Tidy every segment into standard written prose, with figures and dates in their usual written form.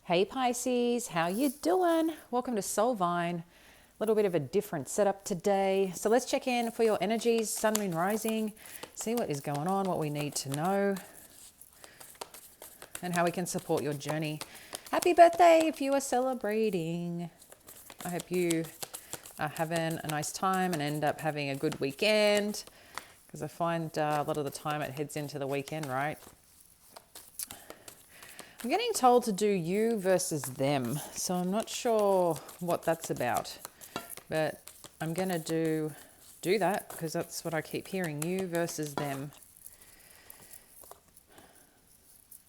Hey Pisces, how you doing? Welcome to Soulvine. A little bit of a different setup today. So let's check in for your energies, sun, moon, rising, see what is going on, what we need to know, and how we can support your journey. Happy birthday if you are celebrating. I hope you are having a nice time and end up having a good weekend, because I find a lot of the time it heads into the weekend, right? I'm getting told to do you versus them, so I'm not sure what that's about, but I'm going to do that because that's what I keep hearing, you versus them.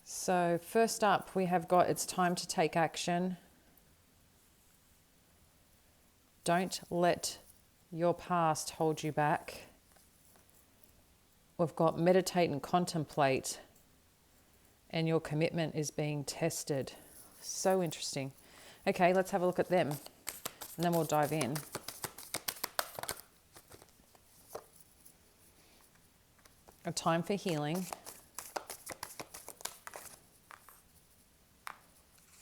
So first up, we have got it's time to take action. Don't let your past hold you back. We've got meditate and contemplate. And your commitment is being tested. So interesting. Okay, let's have a look at them. And then we'll dive in. A time for healing.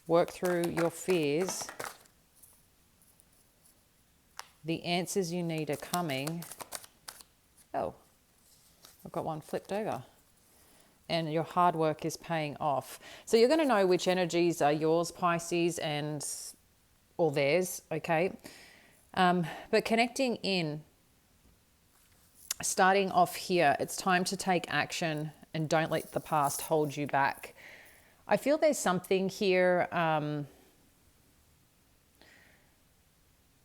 Work through your fears. The answers you need are coming. Oh, I've got one flipped over. And your hard work is paying off. So you're going to know which energies are yours, Pisces, or theirs, okay? But connecting in, starting off here, it's time to take action and don't let the past hold you back. I feel there's something here,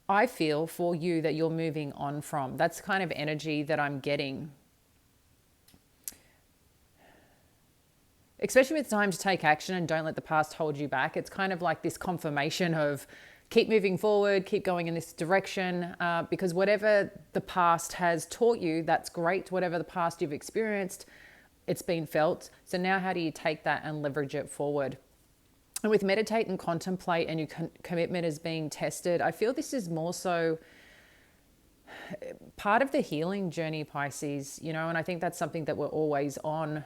I feel for you that you're moving on from. That's kind of energy that I'm getting. Especially with time to take action and don't let the past hold you back. It's kind of like this confirmation of keep moving forward, keep going in this direction, because whatever the past has taught you, that's great. Whatever the past you've experienced, it's been felt. So now how do you take that and leverage it forward? And with meditate and contemplate and your commitment is being tested, I feel this is more so part of the healing journey, Pisces, and I think that's something that we're always on.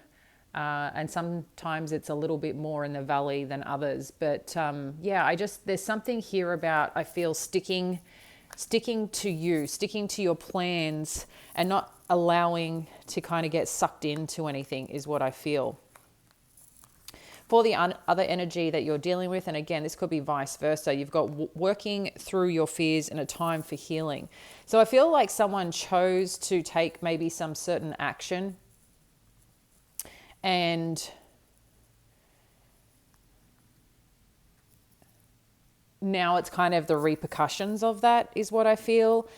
And sometimes it's a little bit more in the valley than others. But there's something here about, I feel, sticking to you, sticking to your plans and not allowing to kind of get sucked into anything is what I feel. For the other energy that you're dealing with, and again, this could be vice versa, you've got working through your fears and a time for healing. So I feel like someone chose to take maybe some certain action, and now it's kind of the repercussions of that is what I feel.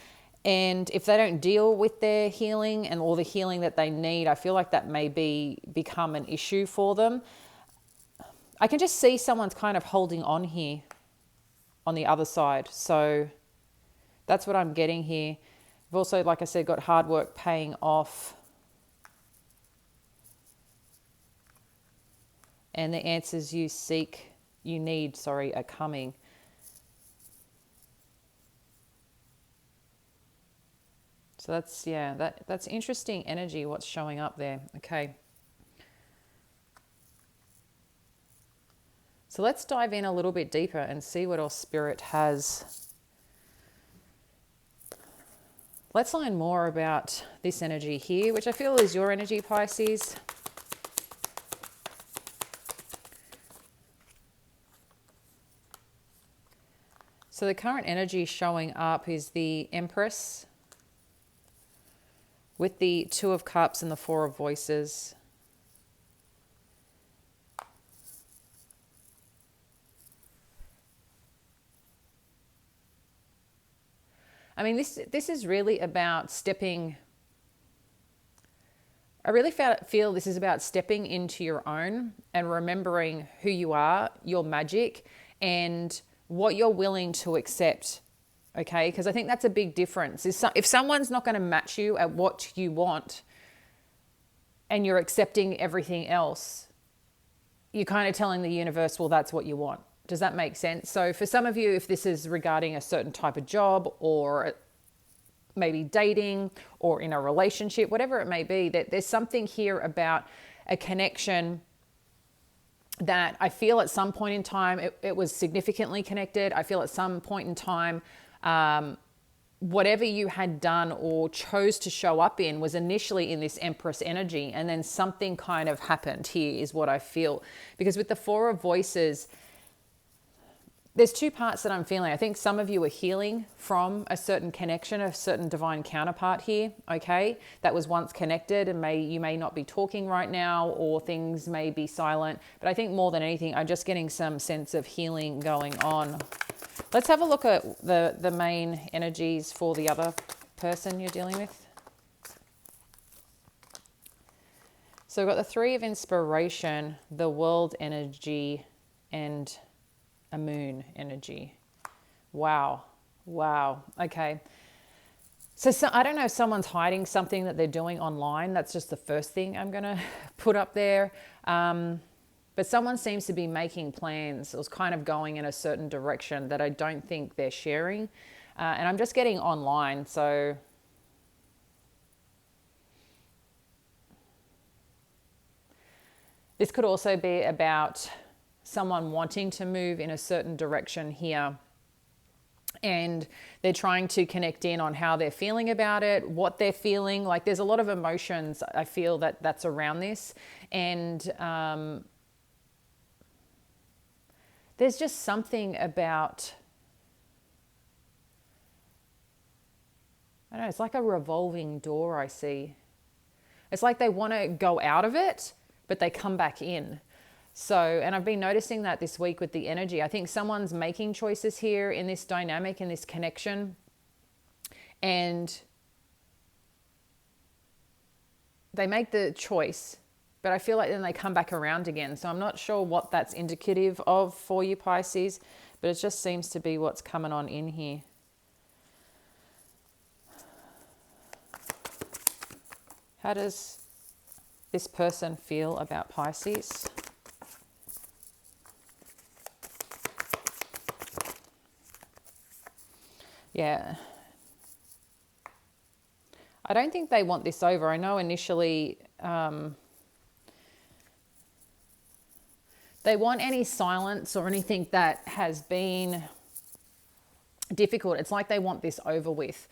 And if they don't deal with their healing and all the healing that they need, I feel like that may become an issue for them. I can just see someone's kind of holding on here on the other side. So that's what I'm getting here. I've also, like I said, got hard work paying off. And the answers you need, are coming. So that's interesting energy, what's showing up there. Okay. So let's dive in a little bit deeper and see what else Spirit has. Let's learn more about this energy here, which I feel is your energy, Pisces. So the current energy showing up is the Empress with the Two of Cups and the Four of Voices. I mean, this is really about stepping. I really feel this is about stepping into your own and remembering who you are, your magic, and what you're willing to accept, okay? Because I think that's a big difference. If someone's not going to match you at what you want and you're accepting everything else, you're kind of telling the universe, well, that's what you want. Does that make sense? So for some of you, if this is regarding a certain type of job or maybe dating or in a relationship, whatever it may be, that there's something here about a connection that I feel at some point in time it was significantly connected. I feel at some point in time, whatever you had done or chose to show up in was initially in this Empress energy, and then something kind of happened here is what I feel. Because with the Four of Voices, there's two parts that I'm feeling. I think some of you are healing from a certain connection, a certain divine counterpart here, okay? That was once connected, and you may not be talking right now, or things may be silent. But I think more than anything, I'm just getting some sense of healing going on. Let's have a look at the main energies for the other person you're dealing with. So we've got the Three of Inspiration, the World energy, and a Moon energy. Wow. Okay. So I don't know if someone's hiding something that they're doing online. That's just the first thing I'm going to put up there. But someone seems to be making plans or kind of going in a certain direction that I don't think they're sharing. And I'm just getting online. So this could also be about someone wanting to move in a certain direction here, and they're trying to connect in on how they're feeling about it, what they're feeling. Like there's a lot of emotions I feel that's around this, and there's just something about, I don't know, it's like a revolving door I see. It's like they want to go out of it, but they come back in. So, and I've been noticing that this week with the energy. I think someone's making choices here in this dynamic, in this connection, and they make the choice, but I feel like then they come back around again. So I'm not sure what that's indicative of for you, Pisces, but it just seems to be what's coming on in here. How does this person feel about Pisces? Yeah. I don't think they want this over. I know initially they want any silence or anything that has been difficult. It's like they want this over with.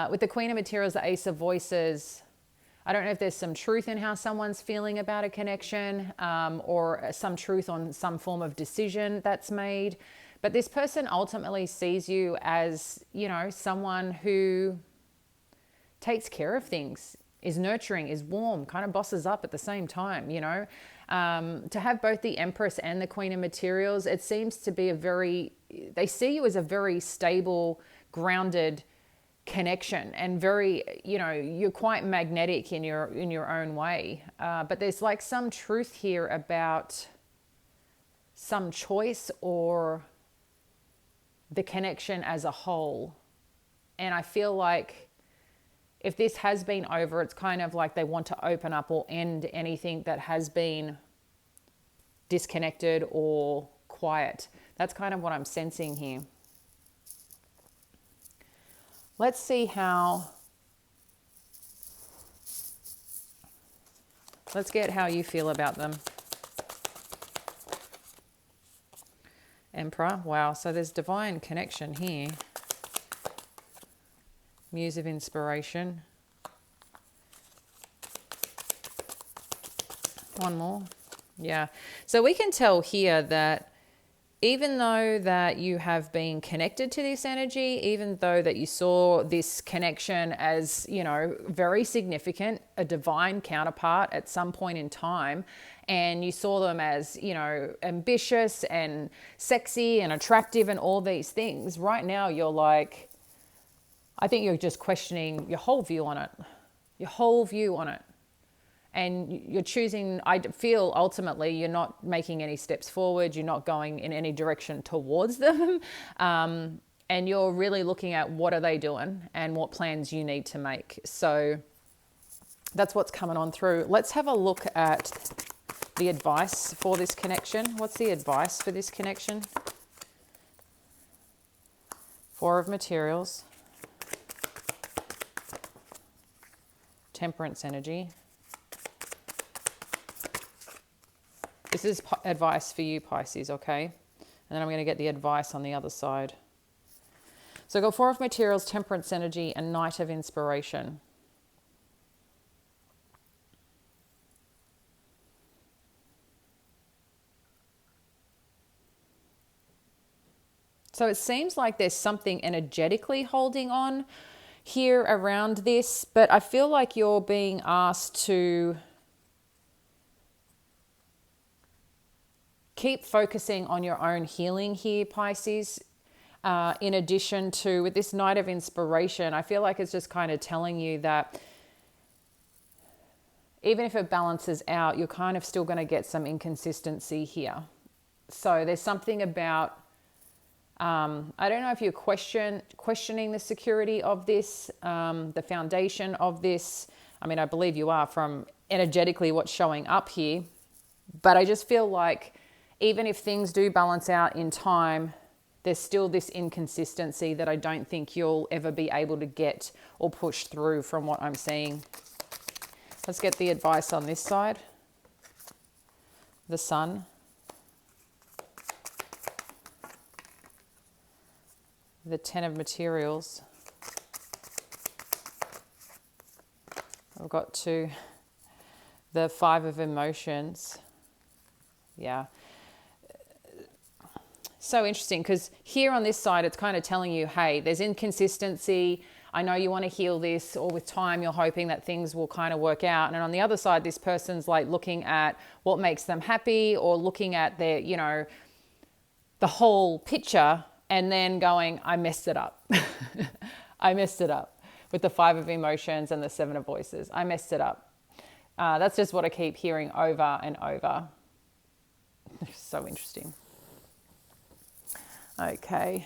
With the Queen of Materials, the Ace of Voices, I don't know if there's some truth in how someone's feeling about a connection, or some truth on some form of decision that's made. But this person ultimately sees you as, you know, someone who takes care of things, is nurturing, is warm, kind of bosses up at the same time, you know. To have both the Empress and the Queen of Materials, it seems to be they see you as a very stable, grounded connection, and very, you know, you're quite magnetic in your own way. But there's like some truth here about some choice or the connection as a whole. And I feel like if this has been over, it's kind of like they want to open up or end anything that has been disconnected or quiet. That's kind of what I'm sensing here. Let's see let's get how you feel about them. Emperor. Wow. So there's divine connection here. Muse of Inspiration. One more. Yeah. So we can tell here that even though that you have been connected to this energy, even though that you saw this connection as, you know, very significant, a divine counterpart at some point in time, and you saw them as, you know, ambitious and sexy and attractive and all these things, right now you're like, I think you're just questioning your whole view on it. And you're choosing, I feel ultimately you're not making any steps forward. You're not going in any direction towards them. And you're really looking at what are they doing and what plans you need to make. So that's what's coming on through. Let's have a look at the advice for this connection. What's the advice for this connection? Four of Materials. Temperance energy. This is advice for you, Pisces, okay? And then I'm going to get the advice on the other side. So I've got Four of Materials, Temperance energy, and Knight of Inspiration. So it seems like there's something energetically holding on here around this, but I feel like you're being asked to keep focusing on your own healing here, Pisces. In addition to, with this Knight of Inspiration, I feel like it's just kind of telling you that even if it balances out, you're kind of still going to get some inconsistency here. So there's something about, I don't know if you're questioning the security of this, the foundation of this. I mean, I believe you are from energetically what's showing up here. But I just feel like even if things do balance out in time, there's still this inconsistency that I don't think you'll ever be able to get or push through from what I'm seeing. Let's get the advice on this side. The Sun. The Ten of Materials. I've got to the Five of Emotions. Yeah. So interesting, because here on this side, it's kind of telling you, hey, there's inconsistency. I know you want to heal this, or with time, you're hoping that things will kind of work out. And on the other side, this person's like looking at what makes them happy, or looking at their, you know, the whole picture, and then going, I messed it up. I messed it up with the Five of Emotions and the Seven of Voices. I messed it up. That's just what I keep hearing over and over. So interesting. Okay,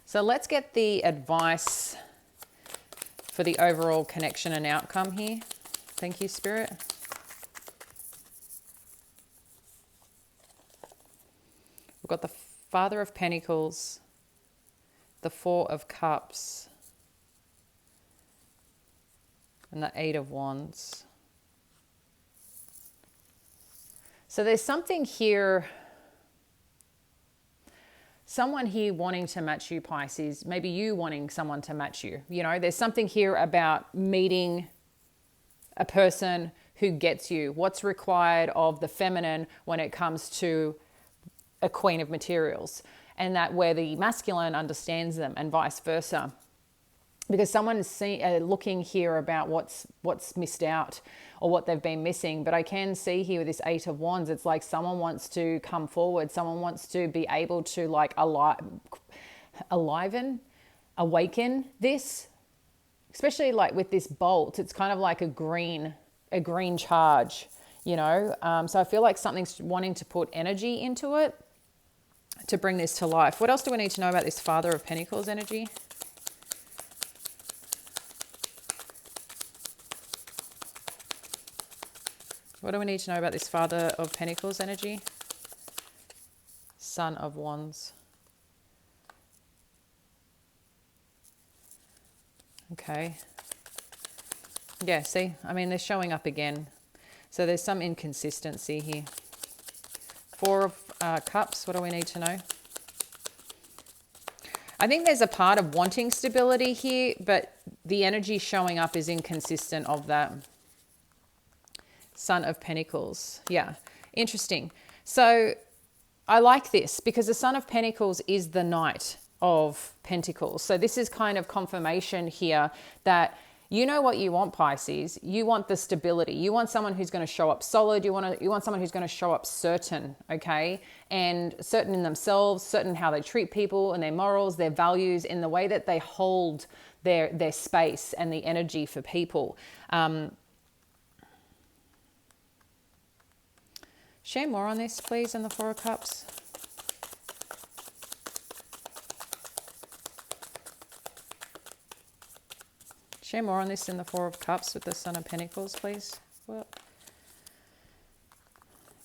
so let's get the advice for the overall connection and outcome here. Thank you, Spirit. We've got the Father of Pentacles, the Four of Cups, and the Eight of Wands. So there's something here. Someone here wanting to match you, Pisces. Maybe you wanting someone to match you. You know, there's something here about meeting a person who gets you. What's required of the feminine when it comes to a Queen of Materials. And that where the masculine understands them and vice versa. Because someone is looking here about what's missed out or what they've been missing. But I can see here with this Eight of Wands, it's like someone wants to come forward. Someone wants to be able to like awaken this. Especially like with this bolt, it's kind of like a green charge, you know. So I feel like something's wanting to put energy into it to bring this to life. What else do we need to know about this Father of Pentacles energy? What do we need to know about this Father of Pentacles energy? Son of Wands. Okay. Yeah, see? I mean, they're showing up again. So there's some inconsistency here. Four of Cups. What do we need to know? I think there's a part of wanting stability here, but the energy showing up is inconsistent of that. Son of Pentacles. Yeah, interesting. So I like this because the Son of Pentacles is the Knight of Pentacles. So this is kind of confirmation here that you know what you want, Pisces. You want the stability. You want someone who's going to show up solid. You want someone who's going to show up certain, okay? And certain in themselves, certain how they treat people and their morals, their values, in the way that they hold their space and the energy for people. Share more on this, please, in the Four of Cups. Share more on this in the Four of Cups with the Son of Pentacles, please. Well,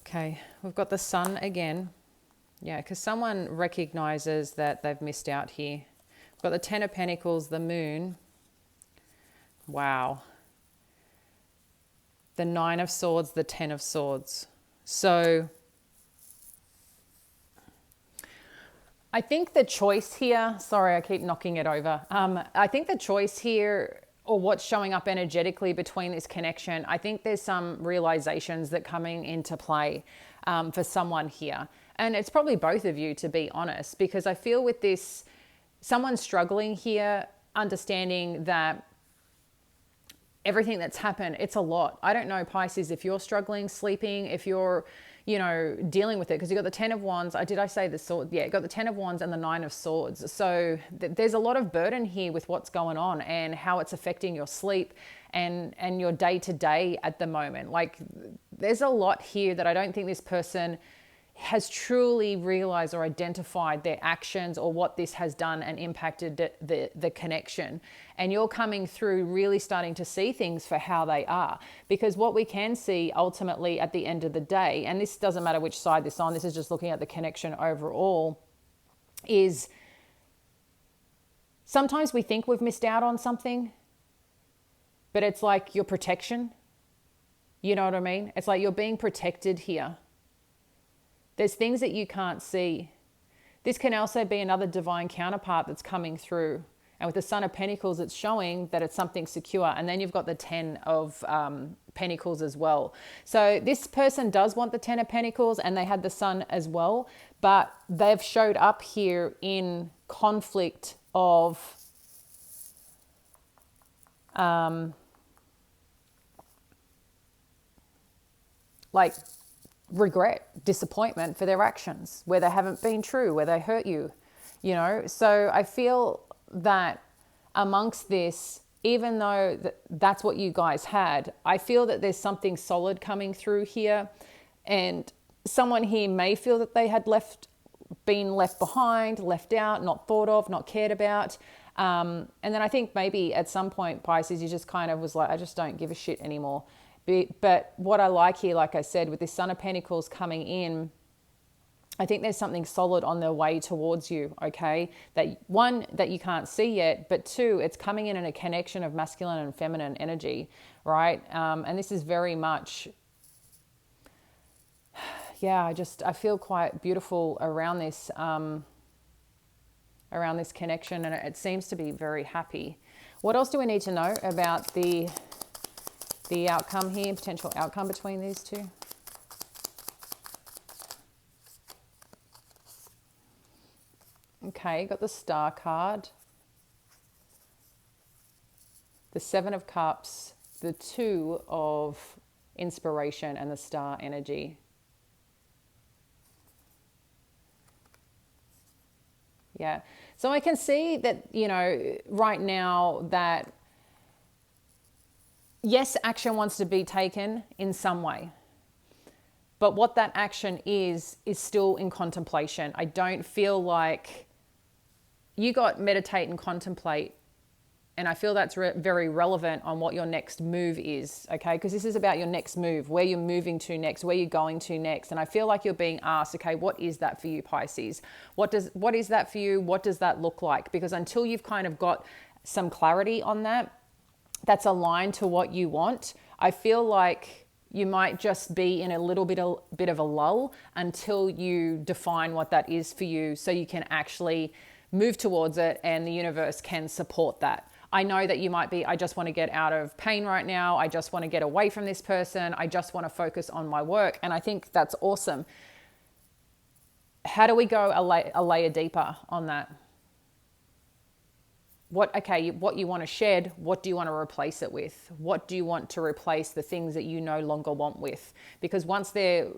okay, we've got the Sun again. Yeah, because someone recognizes that they've missed out here. We've got the Ten of Pentacles, the Moon. Wow. The Nine of Swords, the Ten of Swords. So I think the choice here, sorry, I keep knocking it over. I think the choice here, or what's showing up energetically between this connection, I think there's some realizations that coming into play for someone here. And it's probably both of you, to be honest, because I feel with this, someone's struggling here, understanding that everything that's happened, it's a lot. I don't know, Pisces, if you're struggling sleeping, if you're, you know, dealing with it, because you got the 10 of Wands. Did I say the sword? Yeah, you got the 10 of Wands and the 9 of Swords. So there's a lot of burden here with what's going on and how it's affecting your sleep and your day to day at the moment. Like, there's a lot here that I don't think this person has truly realized or identified their actions or what this has done and impacted the connection. And you're coming through really starting to see things for how they are. Because what we can see ultimately at the end of the day, and this doesn't matter which side this is on, this is just looking at the connection overall, is sometimes we think we've missed out on something, but it's like your protection. You know what I mean? It's like you're being protected here. There's things that you can't see. This can also be another divine counterpart that's coming through. And with the Son of Pentacles, it's showing that it's something secure. And then you've got the 10 of Pentacles as well. So this person does want the 10 of Pentacles, and they had the Sun as well. But they've showed up here in conflict of like regret, disappointment for their actions, where they haven't been true, where they hurt you, you know. So I feel that amongst this, even though that's what you guys had, I feel that there's something solid coming through here, and someone here may feel that they had been left behind, left out, not thought of, not cared about. And then I think maybe at some point, Pisces, you just kind of was like, I just don't give a shit anymore. But what I like here, like I said, with this Son of Pentacles coming in, I think there's something solid on the way towards you, okay? That one, that you can't see yet, but two, it's coming in a connection of masculine and feminine energy, right? And this is very much, yeah, I feel quite beautiful around this connection, and it seems to be very happy. What else do we need to know about the outcome here, potential outcome between these two? Okay, got the Star card, the 7 of Cups, the 2 of Inspiration, and the Star energy. Yeah, so I can see that, you know, right now that yes, action wants to be taken in some way. But what that action is still in contemplation. I don't feel like you got meditate and contemplate. And I feel that's very relevant on what your next move is, okay? Because this is about your next move, where you're moving to next, where you're going to next. And I feel like you're being asked, okay, what is that for you, Pisces? What is that for you? What does that look like? Because until you've kind of got some clarity on that, that's aligned to what you want, I feel like you might just be in a little bit of a lull until you define what that is for you, so you can actually move towards it and the universe can support that. I know that you might be, I just want to get out of pain right now. I just want to get away from this person. I just want to focus on my work. And I think that's awesome. How do we go a layer deeper on that? What you want to shed, what do you want to replace it with? What do you want to replace the things that you no longer want with? Because once they're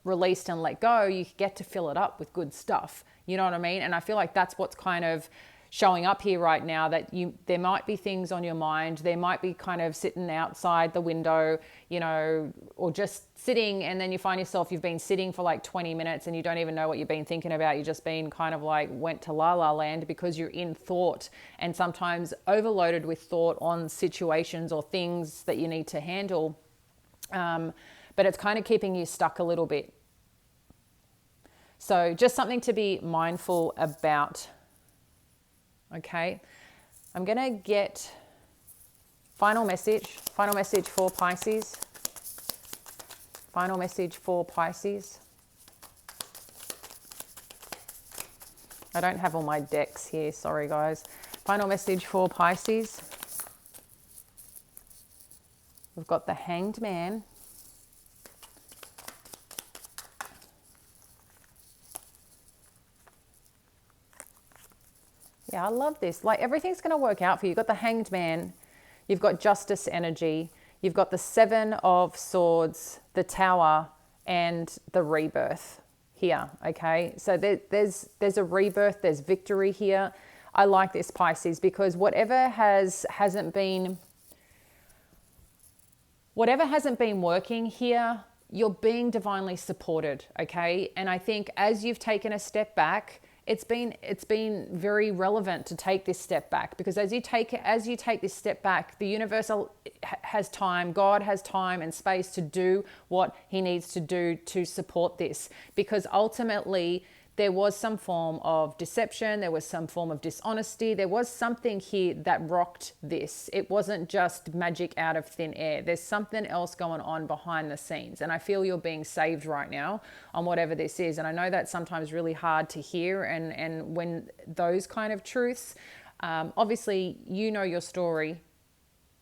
released and let go, you get to fill it up with good stuff. You know what I mean? And I feel like that's what's kind of showing up here right now, that there might be things on your mind. There might be kind of sitting outside the window, you know, or just sitting, and then you find yourself, you've been sitting for like 20 minutes and you don't even know what you've been thinking about. You've just been kind of like went to la la land because you're in thought, and sometimes overloaded with thought on situations or things that you need to handle. But it's kind of keeping you stuck a little bit. So just something to be mindful about. Okay, I'm going to get final message for Pisces. Final message for Pisces. I don't have all my decks here. Sorry, guys. Final message for Pisces. We've got the Hanged Man. Yeah, I love this. Like, everything's going to work out for you. You've got the Hanged Man. You've got Justice energy. You've got the Seven of Swords, the Tower, and the Rebirth here, okay? So there's a rebirth, there's victory here. I like this, Pisces, because whatever hasn't been working here, you're being divinely supported, okay? And I think as you've taken a step back, it's been very relevant to take this step back, because as you take this step back, the universe has time, God has time and space to do what he needs to do to support this, because ultimately there was some form of deception, there was some form of dishonesty, there was something here that rocked this. It wasn't just magic out of thin air. There's something else going on behind the scenes. And I feel you're being saved right now on whatever this is. And I know that's sometimes really hard to hear. And when those kind of truths, obviously you know your story.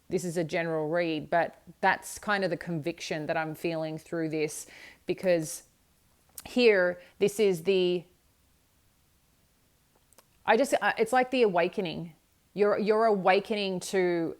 This is a general read, but that's kind of the conviction that I'm feeling through this, because here, this is it's like the awakening. You're awakening to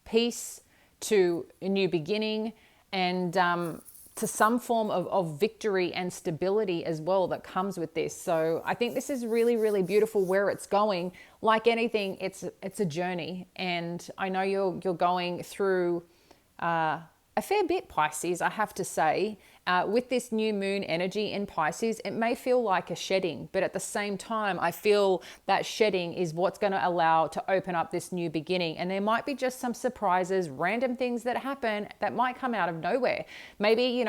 peace, to a new beginning, and to some form of victory and stability as well that comes with this. So I think this is really, really beautiful where it's going. Like anything, it's a journey. And I know you're going through a fair bit, Pisces, I have to say. With this new moon energy in Pisces, it may feel like a shedding, but at the same time, I feel that shedding is what's going to allow to open up this new beginning. And there might be just some surprises, random things that happen that might come out of nowhere. Maybe,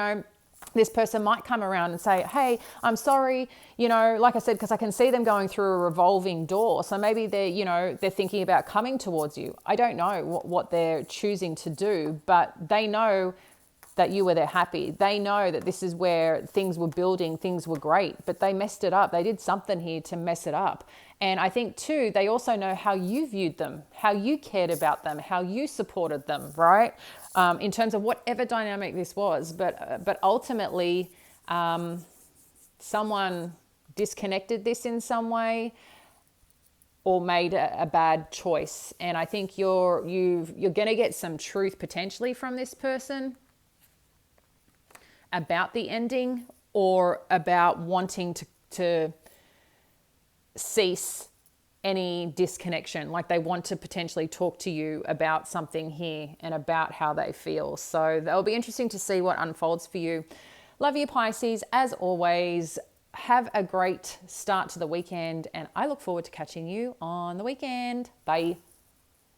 this person might come around and say, hey, I'm sorry, like I said, because I can see them going through a revolving door. So maybe they're thinking about coming towards you. I don't know what they're choosing to do, but they know that you were there happy. They know that this is where things were building, things were great, but they messed it up. They did something here to mess it up. And I think too, they also know how you viewed them, how you cared about them, how you supported them, right? In terms of whatever dynamic this was. But ultimately, someone disconnected this in some way or made a bad choice. And I think you're going to get some truth potentially from this person about the ending, or about wanting to cease any disconnection. Like they want to potentially talk to you about something here and about how they feel. So that'll be interesting to see what unfolds for you. Love you, Pisces. As always, have a great start to the weekend, and I look forward to catching you on the weekend. Bye.